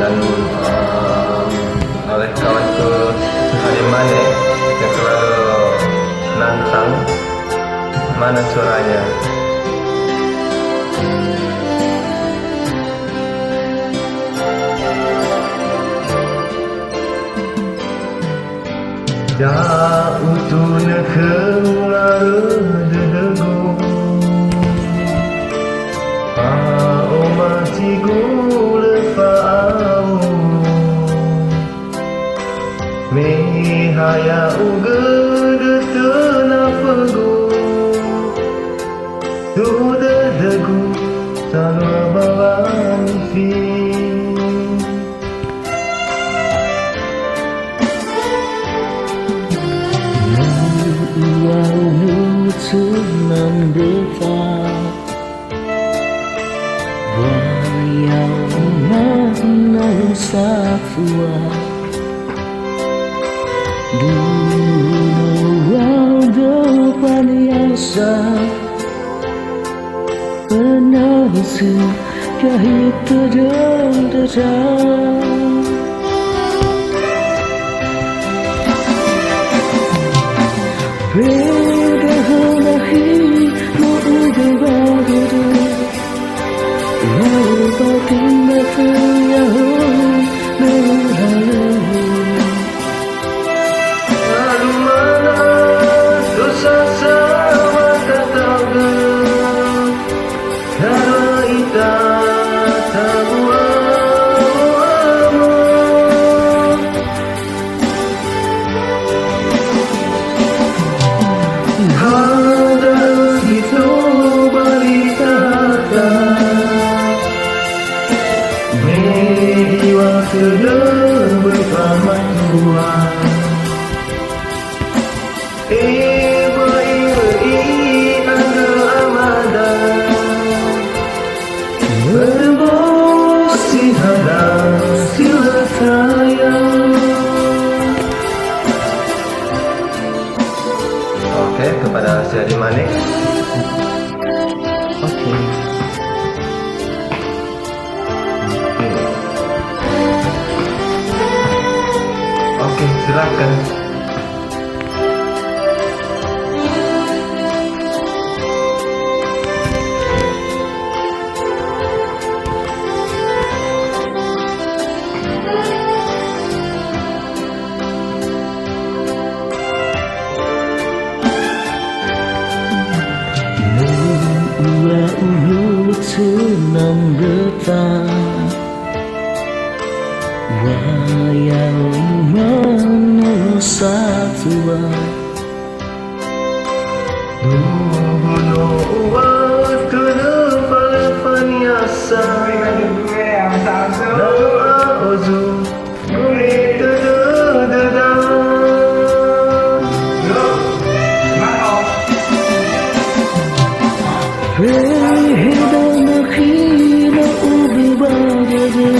dan oleh kawanku Hari Manik yang selalu nantang mana suaranya. Jauh tu nekeng lalu degu Pao masih gula fa'au Mehaya ugede tenapagu Duda degu Salwa bawan fi Nam beta Wayang manang safua Dunawang depan yasa Penasi kahit terang-terang Sudah berpaman Tuhan Ibu-ibu ada amadan Berbos si hadang sila sayang. Oke, kepada si Hari Manik. Oke. Silakan. Ulu senang betah Wayang mana satua Dulu waktu depan yasa Doa ozu kulit dedang Hidang makhina ubi badade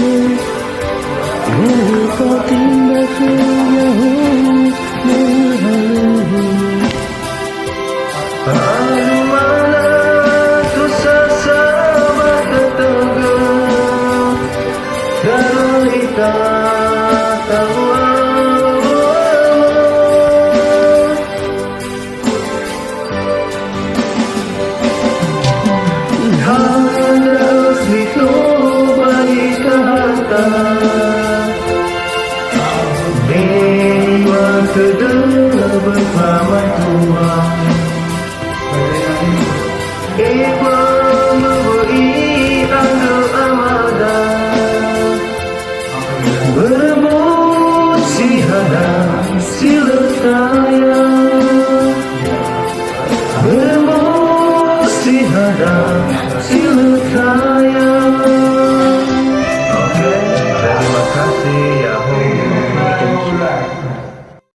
Berpatindak kenyahun berhaluhu Alu mana tu sasama tetangga Darul ita tahu Harus itu balik ke harta Dewa kedua bersama Tuhan Ibu